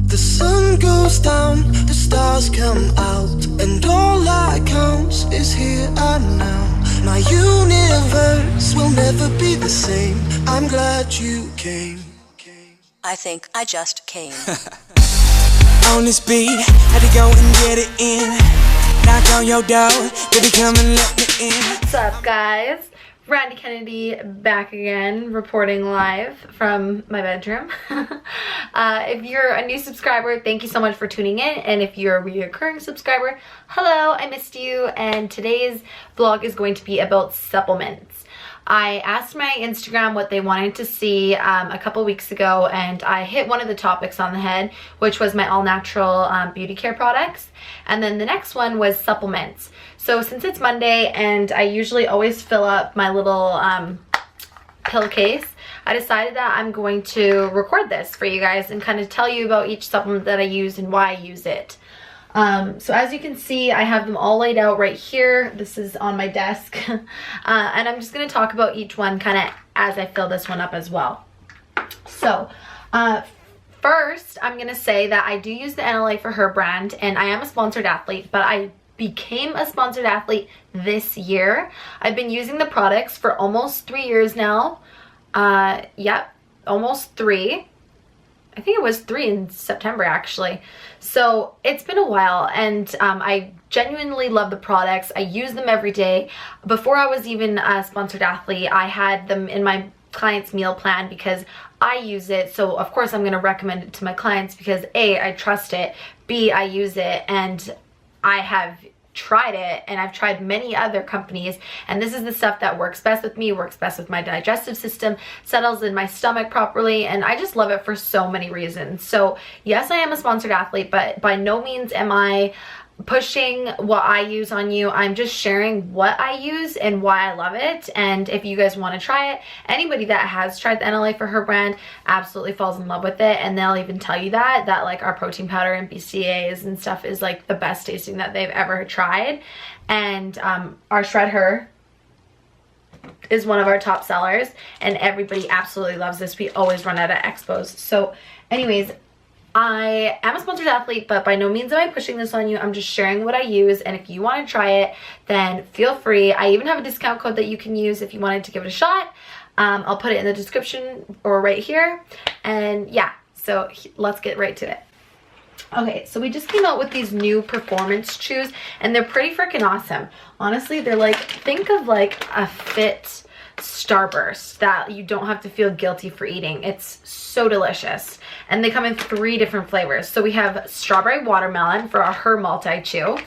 The sun goes down, the stars come out, and all that counts is here and now. My universe will never be the same. I'm glad you came. I think I just came. On this beat, had to go and get it in. Knock on your door, baby, come and let me in. What's up, guys? Randi Kennedy back again, reporting live from my bedroom. If you're a new subscriber, thank you so much for tuning in. And if you're a recurring subscriber, hello, I missed you. And today's vlog is going to be about supplements. I asked my Instagram what they wanted to see a couple weeks ago, and I hit one of the topics on the head, which was my all-natural beauty care products. And then the next one was supplements. So since it's Monday and I usually always fill up my little pill case, I decided that I'm going to record this for you guys and kind of tell you about each supplement that I use and why I use it. So as you can see, I have them all laid out right here. This is on my desk. And I'm just going to talk about each one kind of as I fill this one up as well. So first, I'm going to say that I do use the NLAforHer brand, and I am a sponsored athlete, but I became a sponsored athlete this year. I've been using the products for almost 3 years now. Yep, almost 3. I think it was 3 in September actually. So it's been a while, and I genuinely love the products. I use them every day. Before I was even a sponsored athlete, I had them in my client's meal plan because I use it. So of course I'm going to recommend it to my clients because A, I trust it, B, I use it, and I have tried it, and I've tried many other companies, and this is the stuff that works best with me, works best with my digestive system, settles in my stomach properly, and I just love it for so many reasons. So yes, I am a sponsored athlete, but by no means am I pushing what I use on you. I'm just sharing what I use and why I love it. And if you guys want to try it, anybody that has tried the NLAforHer brand absolutely falls in love with it, and they'll even tell you that like our protein powder and BCAAs and stuff is like the best tasting that they've ever tried. And our Shred Her is one of our top sellers, and everybody absolutely loves this. We always run out of expos. So anyways, I am a sponsored athlete, but by no means am I pushing this on you. I'm just sharing what I use, and if you want to try it, then feel free. I even have a discount code that you can use if you wanted to give it a shot. I'll put it in the description or right here. And yeah, so let's get right to it. Okay, so we just came out with these new performance chews, and they're pretty freaking awesome. Honestly, they're like, think of like a fit Starburst that you don't have to feel guilty for eating. It's so delicious, and they come in 3 different flavors. So we have strawberry watermelon for our Her multi chew,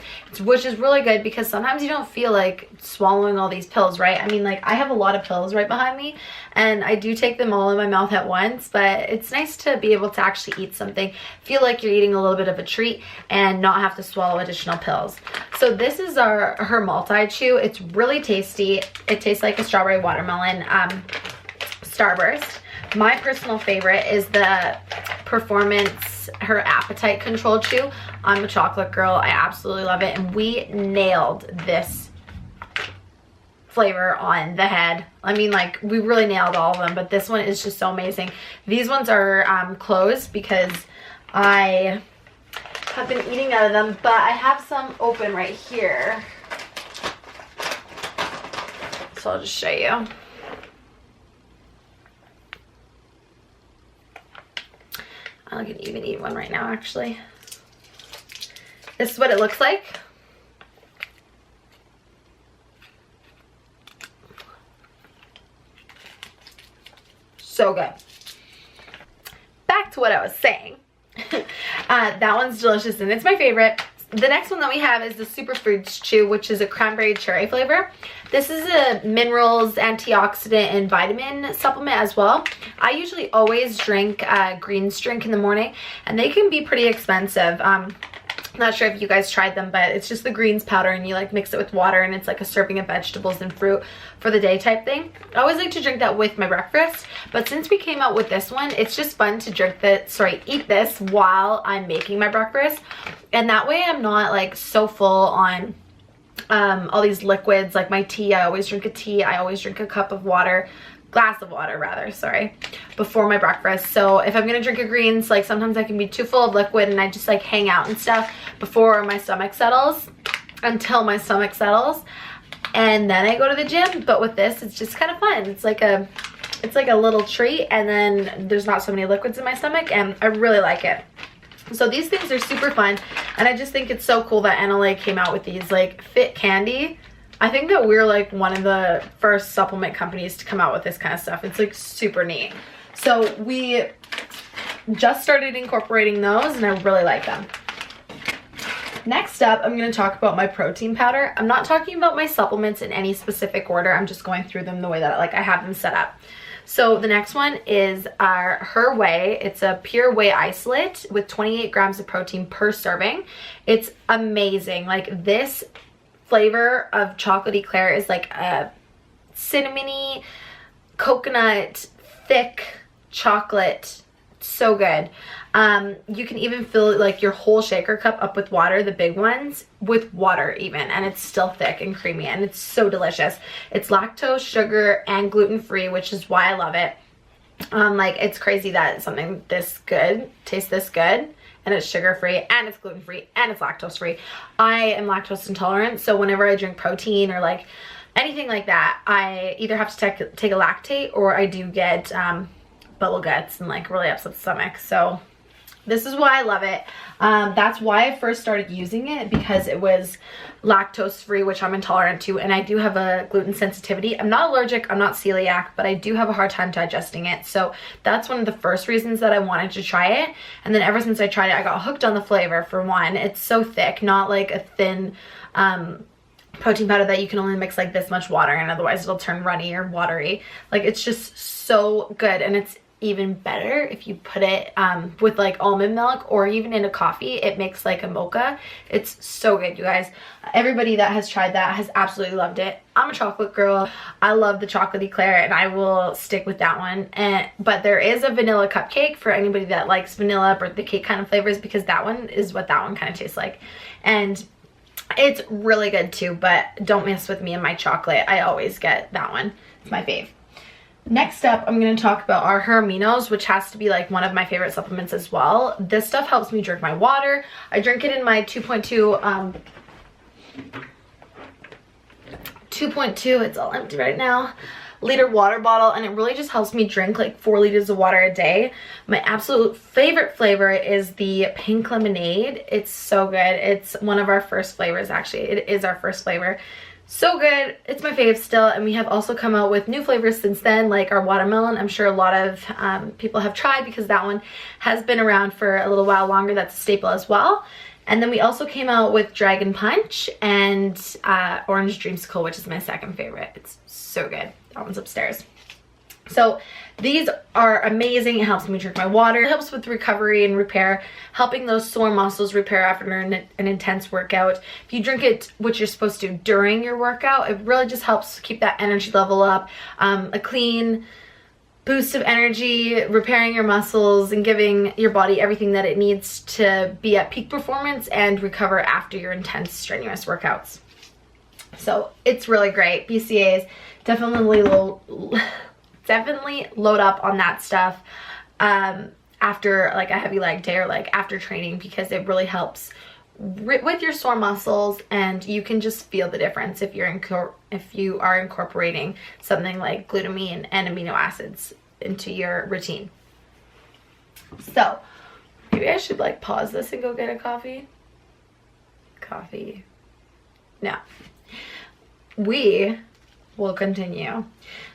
which is really good because sometimes you don't feel like swallowing all these pills, right? I mean, like, I have a lot of pills right behind me, and I do take them all in my mouth at once, but it's nice to be able to actually eat something, feel like you're eating a little bit of a treat, and not have to swallow additional pills. So this is our Her multi chew. It's really tasty. It tastes like a strawberry watermelon Starburst. My personal favorite is the Performance Her Appetite Control Chew. I'm a chocolate girl. I absolutely love it, and we nailed this flavor on the head. I mean, like, we really nailed all of them, but this one is just so amazing. These ones are closed because I have been eating out of them, but I have some open right here. So I'll just show you. I can even eat one right now, actually. This is what it looks like. So good. Back to what I was saying. That one's delicious, and it's my favorite. The next one that we have is the Superfoods Chew, which is a cranberry cherry flavor. This is a minerals, antioxidant, and vitamin supplement as well. I usually always drink greens drink in the morning, and they can be pretty expensive. Not sure if you guys tried them, but it's just the greens powder, and you like mix it with water, and it's like a serving of vegetables and fruit for the day type thing. I always like to drink that with my breakfast, but since we came out with this one, it's just fun to eat this while I'm making my breakfast, and that way I'm not like so full on all these liquids. Like my tea, I always drink a tea, I always drink a cup of water glass of water rather, sorry, before my breakfast. So if I'm gonna drink a greens, like sometimes I can be too full of liquid and I just like hang out and stuff before my stomach settles, until my stomach settles, and then I go to the gym. But with this, it's just kind of fun. It's like a little treat, and then there's not so many liquids in my stomach, and I really like it. So these things are super fun, and I just think it's so cool that NLA came out with these like fit candy. I think that we're like one of the first supplement companies to come out with this kind of stuff. It's like super neat. So we just started incorporating those, and I really like them. Next up, I'm going to talk about my protein powder. I'm not talking about my supplements in any specific order. I'm just going through them the way that like I have them set up. So the next one is our Her Whey. It's a pure whey isolate with 28 grams of protein per serving. It's amazing. Like this flavor of chocolate eclair is like a cinnamony, coconut, thick chocolate. So good. You can even fill like your whole shaker cup up with water, the big ones, with water even, and it's still thick and creamy, and it's so delicious. It's lactose, sugar, and gluten-free, which is why I love it. Like it's crazy that something this good tastes this good, and it's sugar-free, and it's gluten-free, and it's lactose-free. I am lactose intolerant, so whenever I drink protein or like anything like that, I either have to take a lactate, or I do get bubble guts and like really upset the stomach. So this is why I love it. That's why I first started using it, because it was lactose free, which I'm intolerant to, and I do have a gluten sensitivity. I'm not allergic, I'm not celiac, but I do have a hard time digesting it. So that's one of the first reasons that I wanted to try it. And then ever since I tried it, I got hooked on the flavor. For one, it's so thick, not like a thin protein powder that you can only mix like this much water in, otherwise it'll turn runny or watery. Like it's just so good, and it's even better if you put it with like almond milk or even in a coffee. It makes like a mocha. It's so good, you guys. Everybody that has tried that has absolutely loved it. I'm a chocolate girl. I love the chocolate eclair, and I will stick with that one. But there is a vanilla cupcake for anybody that likes vanilla birthday cake kind of flavors, because that one is what that one kind of tastes like, and it's really good too. But don't mess with me and my chocolate. I always get that one. It's my fave. Next up, I'm going to talk about our Her Aminos, which has to be like one of my favorite supplements as well. This stuff helps me drink my water. I drink it in my 2.2, it's all empty right now, liter water bottle, and it really just helps me drink like 4 liters of water a day. My absolute favorite flavor is the pink lemonade. It's so good. It's one of our first flavors, actually. It is our first flavor. So good. It's my fave still, and we have also come out with new flavors since then, like our watermelon. I'm sure a lot of people have tried, because that one has been around for a little while longer. That's a staple as well. And then we also came out with Dragon Punch and Orange Dreamsicle, which is my second favorite. It's so good. That one's upstairs. So these are amazing. It helps me drink my water. It helps with recovery and repair, helping those sore muscles repair after an intense workout. If you drink it, which you're supposed to, during your workout, it really just helps keep that energy level up. A clean boost of energy, repairing your muscles and giving your body everything that it needs to be at peak performance and recover after your intense, strenuous workouts. So it's really great. BCAAs, definitely load up on that stuff after like a heavy leg day or like after training, because it really helps with your sore muscles, and you can just feel the difference if you are incorporating something like glutamine and amino acids into your routine. So maybe I should like pause this and go get a coffee. No, we will continue.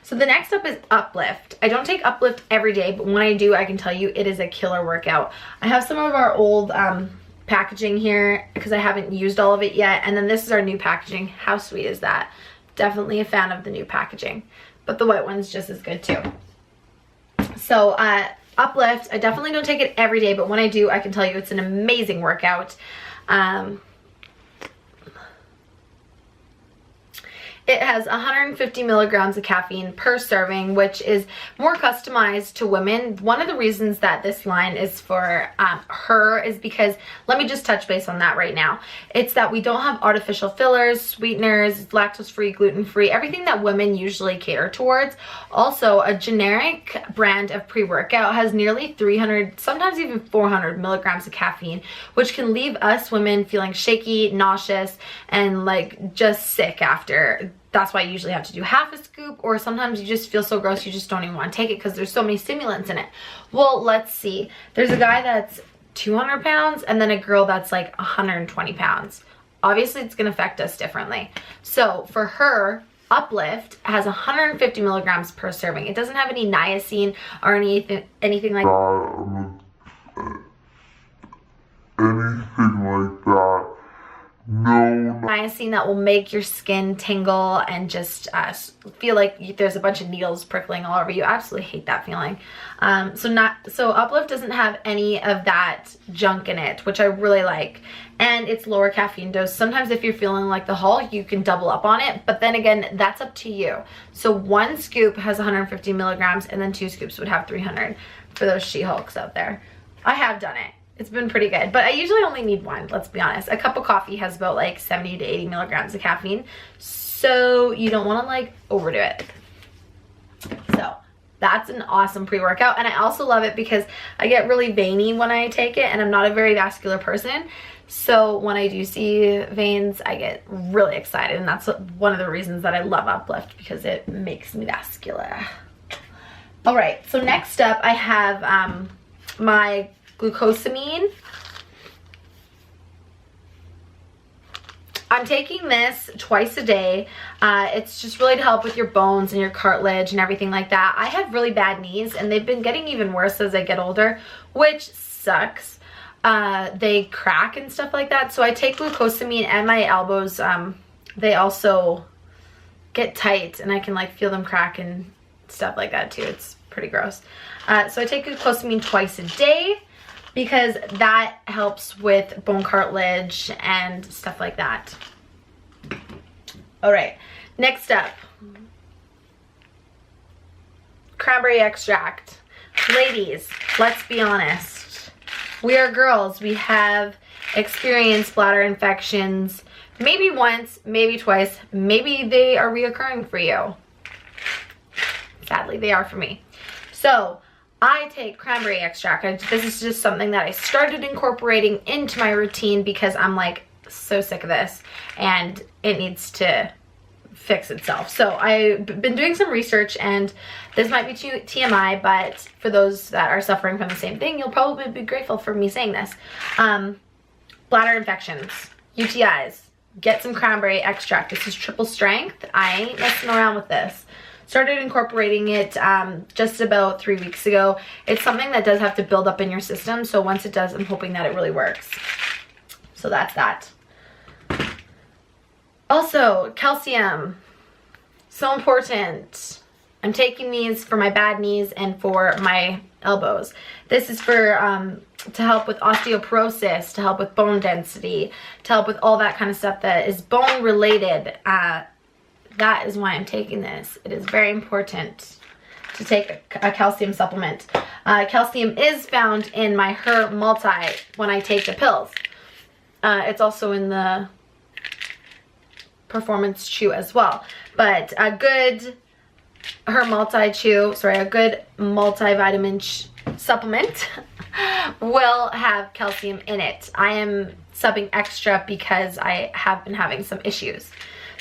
So the next up is Uplift. I don't take Uplift every day, but when I do, I can tell you it is a killer workout. I have some of our old packaging here because I haven't used all of it yet, and then this is our new packaging. How sweet is that? Definitely a fan of the new packaging, but the white one's just as good too. So Uplift, I definitely don't take it every day, but when I do, I can tell you it's an amazing workout. It has 150 milligrams of caffeine per serving, which is more customized to women. One of the reasons that this line is for her is because, let me just touch base on that right now. It's that we don't have artificial fillers, sweeteners, lactose-free, gluten-free, everything that women usually cater towards. Also, a generic brand of pre-workout has nearly 300, sometimes even 400 milligrams of caffeine, which can leave us women feeling shaky, nauseous, and like just sick after. That's why you usually have to do half a scoop, or sometimes you just feel so gross you just don't even want to take it because there's so many stimulants in it. Well, let's see. There's a guy that's 200 pounds and then a girl that's like 120 pounds. Obviously, it's going to affect us differently. So for her, Uplift has 150 milligrams per serving. It doesn't have any niacin or anything like that. No niacin that will make your skin tingle and just feel like there's a bunch of needles prickling all over you. I absolutely hate that feeling. So Uplift doesn't have any of that junk in it, which I really like. And it's lower caffeine dose. Sometimes if you're feeling like the Hulk, you can double up on it, but then again, that's up to you. So 1 scoop has 150 milligrams and then 2 scoops would have 300 for those She-Hulks out there. I have done it. It's been pretty good, but I usually only need 1, let's be honest. A cup of coffee has about like 70 to 80 milligrams of caffeine, so you don't want to like overdo it. So that's an awesome pre-workout, and I also love it because I get really veiny when I take it, and I'm not a very vascular person. So when I do see veins, I get really excited, and that's one of the reasons that I love Uplift, because it makes me vascular. All right, so next up I have my glucosamine. I'm taking this twice a day. It's just really to help with your bones and your cartilage and everything like that. I have really bad knees, and they've been getting even worse as I get older, which sucks. They crack and stuff like that. So I take glucosamine, and my elbows, they also get tight, and I can like feel them crack and stuff like that too. It's pretty gross. So I take glucosamine twice a day, because that helps with bone cartilage and stuff like that. All right, next up, cranberry extract. Ladies, let's be honest. We are girls. We have experienced bladder infections, maybe once, maybe twice, maybe they are reoccurring for you. Sadly, they are for me. So I take cranberry extract. This is just something that I started incorporating into my routine because I'm like so sick of this and it needs to fix itself. So I've been doing some research, and this might be TMI, but for those that are suffering from the same thing, you'll probably be grateful for me saying this. Bladder infections, UTIs, get some cranberry extract. This is triple strength. I ain't messing around with this. Started incorporating it just about 3 weeks ago. It's something that does have to build up in your system, so once it does, I'm hoping that it really works. So that's that. Also, calcium, so important. I'm taking these for my bad knees and for my elbows. This is for to help with osteoporosis, to help with bone density, to help with all that kind of stuff that is bone related. That is why I'm taking this. It is very important to take a calcium supplement. Calcium is found in my Her Multi when I take the pills. It's also in the Performance Chew as well. But a good Her Multi Chew, sorry, a good multivitamin supplement will have calcium in it. I am subbing extra because I have been having some issues.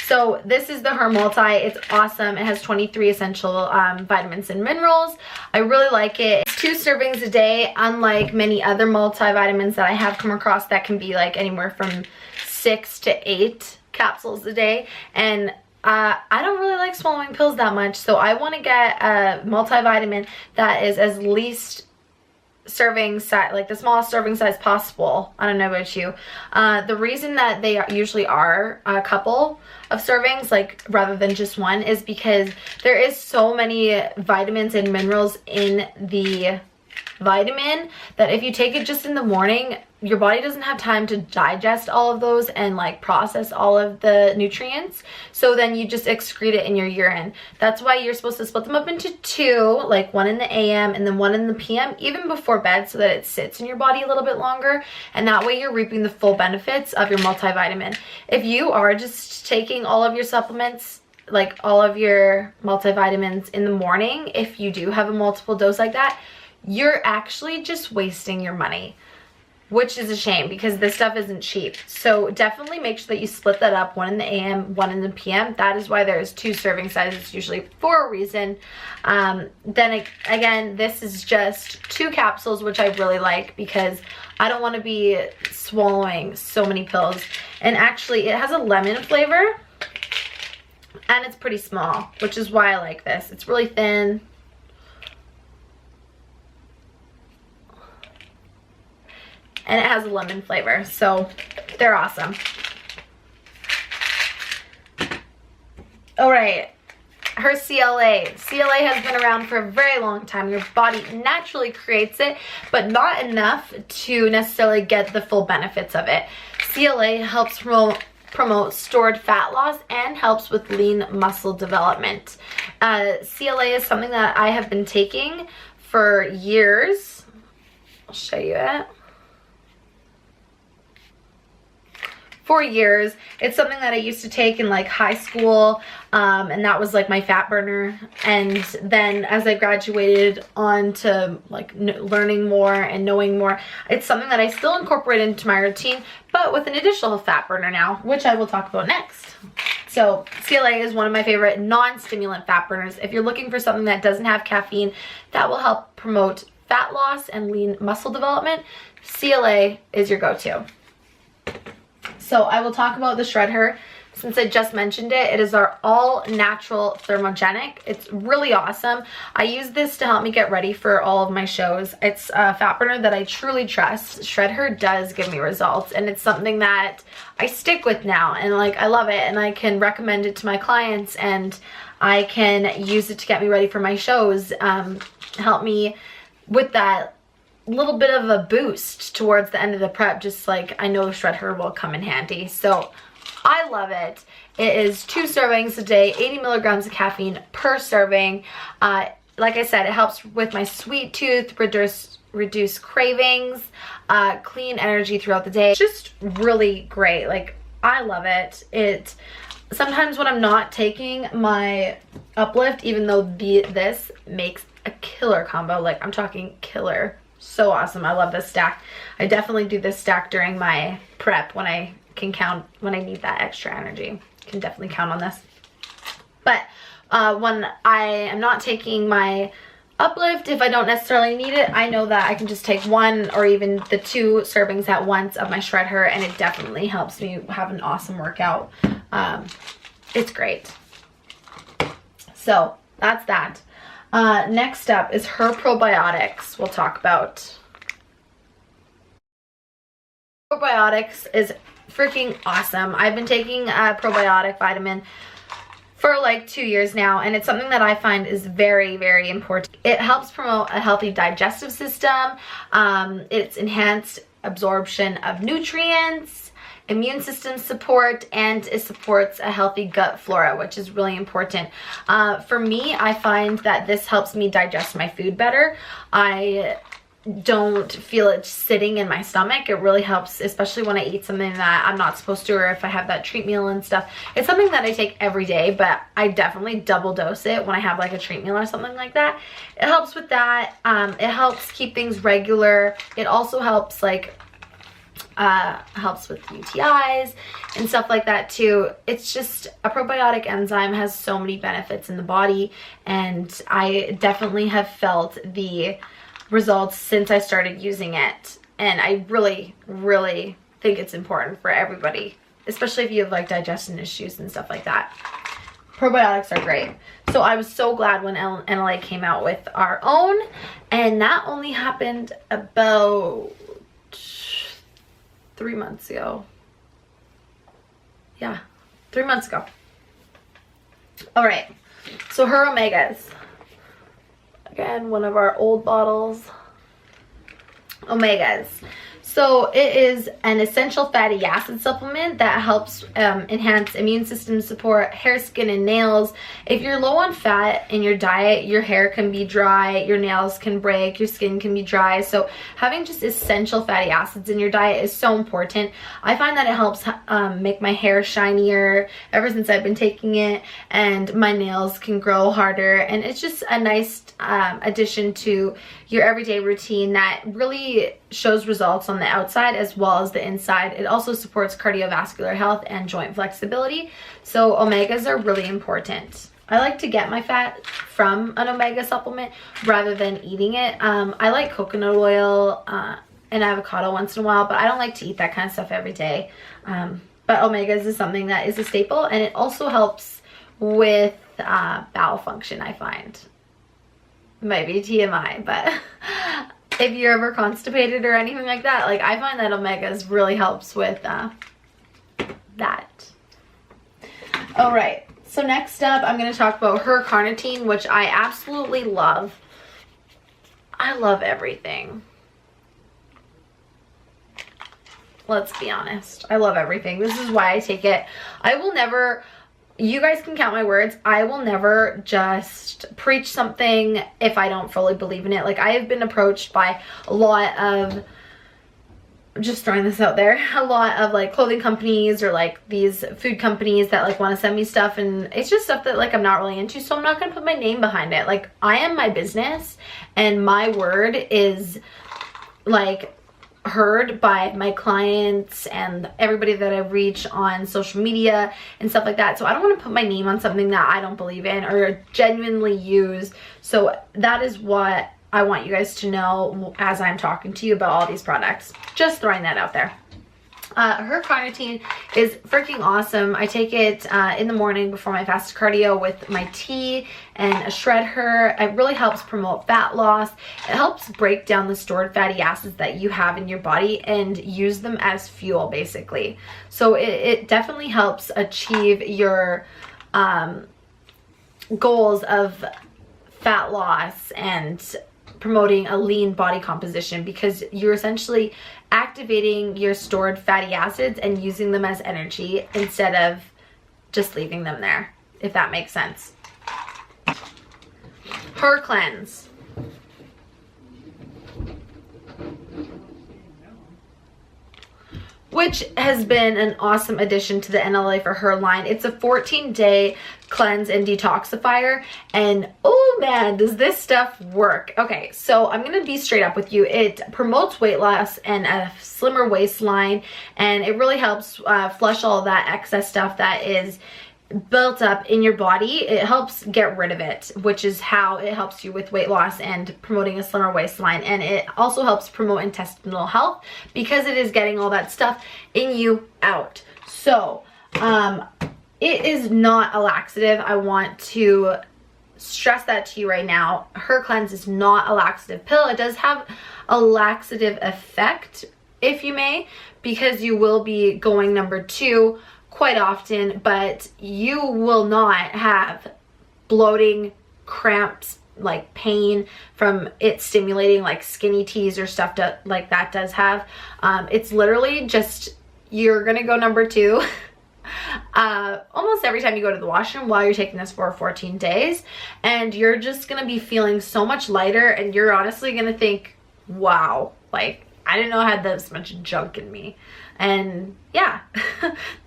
So this is the Her Multi. It's awesome. It has 23 essential vitamins and minerals. I really like it. It's 2 servings a day, unlike many other multivitamins that I have come across that can be like anywhere from 6 to 8 capsules a day. And I don't really like swallowing pills that much, so I want to get a multivitamin that is as least serving size, like the smallest serving size possible. I don't know about you. The reason that they usually are a couple of servings, like rather than just one, is because there is so many vitamins and minerals in the vitamin that if you take it just in the morning, your body doesn't have time to digest all of those and like process all of the nutrients. So then you just excrete it in your urine. That's why you're supposed to split them up into two, like one in the AM and then one in the PM, even before bed, so that it sits in your body a little bit longer. And that way you're reaping the full benefits of your multivitamin. If you are just taking all of your supplements, like all of your multivitamins in the morning, if you do have a multiple dose like that, you're actually just wasting your money, which is a shame because this stuff isn't cheap. So definitely make sure that you split that up, one in the AM, one in the PM. That is why there's 2 serving sizes usually, for a reason. Then again, this is just 2 capsules, which I really like because I don't want to be swallowing so many pills. And actually it has a lemon flavor and it's pretty small, which is why I like this. It's really thin. And it has a lemon flavor, so they're awesome. All right, her CLA. CLA has been around for a very long time. Your body naturally creates it, but not enough to necessarily get the full benefits of it. CLA helps promote stored fat loss and helps with lean muscle development. CLA is something that I have been taking for years. I'll show you it. For years. It's something that I used to take in like high school, and that was like my fat burner. And then as I graduated on to like learning more and knowing more, it's something that I still incorporate into my routine, but with an additional fat burner now, which I will talk about next. So CLA is one of my favorite non-stimulant fat burners. If you're looking for something that doesn't have caffeine that will help promote fat loss and lean muscle development, CLA is your go-to. So I will talk about the ShredHer. Since I just mentioned it, it is our all-natural thermogenic. It's really awesome. I use this to help me get ready for all of my shows. It's a fat burner that I truly trust. ShredHer does give me results, and it's something that I stick with now, and like I love it, and I can recommend it to my clients, and I can use it to get me ready for my shows, help me with that little bit of a boost towards the end of the prep, just like I know ShredHer will come in handy. So I love it. It is 2 servings a day, 80 milligrams of caffeine per serving. Like I said, it helps with my sweet tooth, reduce cravings, clean energy throughout the day. It's just really great. Like, I love it. Sometimes when I'm not taking my Uplift, even though this makes a killer combo, like I'm talking killer. So awesome. I love this stack. I definitely do this stack during my prep when I need that extra energy. Can definitely count on this. But when I am not taking my Uplift, if I don't necessarily need it, I know that I can just take 1 or even the 2 servings at once of my ShredHer, and it definitely helps me have an awesome workout. It's great. So that's that. Next up is her probiotics. We'll talk about. Probiotics is freaking awesome. I've been taking a probiotic vitamin for like 2 years now, and it's something that I find is very, very important. It helps promote a healthy digestive system. It's enhanced absorption of nutrients, immune system support, and it supports a healthy gut flora, which is really important. For me, I find that this helps me digest my food better. I don't feel it sitting in my stomach. It really helps, especially when I eat something that I'm not supposed to, or if I have that treat meal and stuff. It's something that I take every day, but I definitely double dose it when I have like a treat meal or something like that. It helps with that. It helps keep things regular. It also helps like helps with UTIs and stuff like that too. It's just a probiotic enzyme has so many benefits in the body, and I definitely have felt the results since I started using it, and I really, really think it's important for everybody, especially if you have like digestion issues and stuff like that. Probiotics are great. So I was so glad when NLA came out with our own, and that only happened about 3 months ago. Yeah, 3 months ago. All right, so her omegas. Again, one of our old bottles. Omegas. So it is an essential fatty acid supplement that helps enhance immune system support, hair, skin, and nails. If you're low on fat in your diet, your hair can be dry, your nails can break, your skin can be dry. So having just essential fatty acids in your diet is so important. I find that it helps make my hair shinier ever since I've been taking it, and my nails can grow harder. And it's just a nice addition to your everyday routine that really shows results on the outside as well as the inside. It also supports cardiovascular health and joint flexibility. So omegas are really important. I like to get my fat from an omega supplement rather than eating it. I like coconut oil and avocado once in a while, but I don't like to eat that kind of stuff every day. But omegas is something that is a staple, and it also helps with bowel function, I find. Might be TMI, but if you're ever constipated or anything like that, like I find that omegas really helps with that. All right, so next up I'm going to talk about her carnitine, which I absolutely love. I love everything. Let's be honest, I love everything. This is why I take it. I will never, you guys can count my words, I will never just preach something if I don't fully believe in it. Like, I have been approached by a lot of, just throwing this out there, a lot of like clothing companies or like these food companies that like want to send me stuff, and it's just stuff that like I'm not really into, so I'm not going to put my name behind it. Like, I am my business, and my word is like heard by my clients and everybody that I reach on social media and stuff like that. So I don't want to put my name on something that I don't believe in or genuinely use. So that is what I want you guys to know as I'm talking to you about all these products. Just throwing that out there. Her carnitine is freaking awesome. I take it in the morning before my fast cardio with my tea and a shred her. It really helps promote fat loss. It helps break down the stored fatty acids that you have in your body and use them as fuel, basically. So it definitely helps achieve your goals of fat loss and promoting a lean body composition, because you're essentially activating your stored fatty acids and using them as energy instead of just leaving them there, if that makes sense. Her cleanse. Which has been an awesome addition to the NLAforHer line. It's a 14-day cleanse and detoxifier, and oh man, does this stuff work. Okay, so I'm gonna be straight up with you. It promotes weight loss and a slimmer waistline, and it really helps flush all that excess stuff that is built up in your body. It helps get rid of it, which is how it helps you with weight loss and promoting a slimmer waistline. And it also helps promote intestinal health because it is getting all that stuff in you out. So it is not a laxative. I want to stress that to you right now. Her cleanse is not a laxative pill. It does have a laxative effect, if you may, because you will be going number 2 quite often, but you will not have bloating, cramps, like pain from it stimulating like skinny teas or stuff like that does have. It's literally just, you're gonna go number 2 almost every time you go to the washroom while you're taking this for 14 days, and you're just gonna be feeling so much lighter, and you're honestly gonna think, wow, like I didn't know I had this much junk in me. And yeah,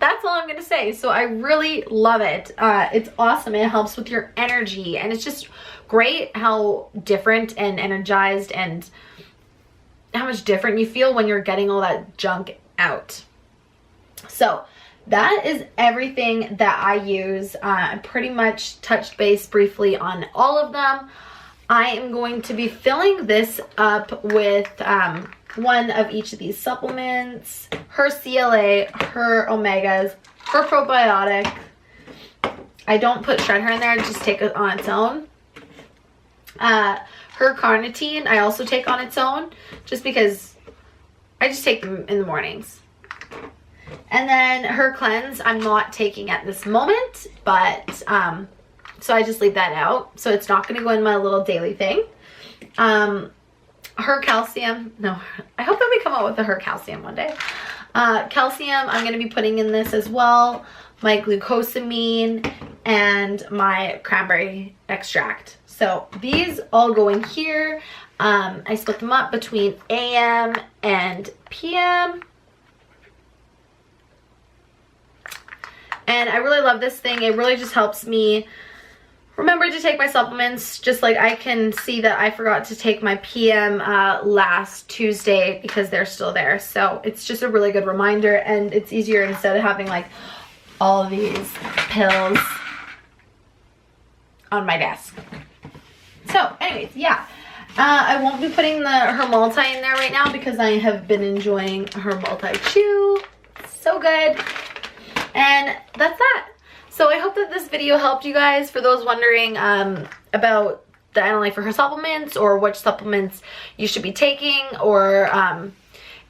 that's all I'm gonna say. So I really love it. It's awesome. It helps with your energy, and it's just great how different and energized and how much different you feel when you're getting all that junk out. So that is everything that I use. I pretty much touched base briefly on all of them. I am going to be filling this up with one of each of these supplements: her CLA, her omegas, her probiotic. I don't put shred her in there, just take it on its own. Her carnitine I also take on its own, just because I just take them in the mornings. And then her cleanse I'm not taking at this moment, but so I just leave that out, so it's not going to go in my little daily thing. her calcium. No, I hope that we come out with a her calcium one day. Calcium, I'm going to be putting in this as well. My glucosamine and my cranberry extract. So these all go in here. I split them up between AM and PM. And I really love this thing. It really just helps me remember to take my supplements. Just like I can see that I forgot to take my PM last Tuesday because they're still there. So it's just a really good reminder, and it's easier instead of having like all of these pills on my desk. So anyways, yeah. I won't be putting her multi in there right now because I have been enjoying her multi chew. So good. And that's that. So I hope that this video helped you guys. For those wondering about the NLAforHer supplements, or which supplements you should be taking, or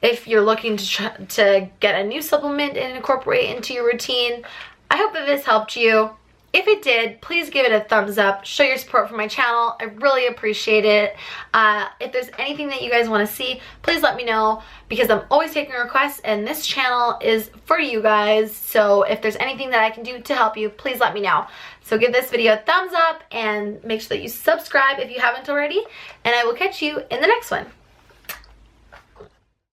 if you're looking to get a new supplement and incorporate it into your routine, I hope that this helped you. If it did, please give it a thumbs up. Show your support for my channel. I really appreciate it. If there's anything that you guys want to see, please let me know, because I'm always taking requests and this channel is for you guys. So if there's anything that I can do to help you, please let me know. So give this video a thumbs up and make sure that you subscribe if you haven't already, and I will catch you in the next one.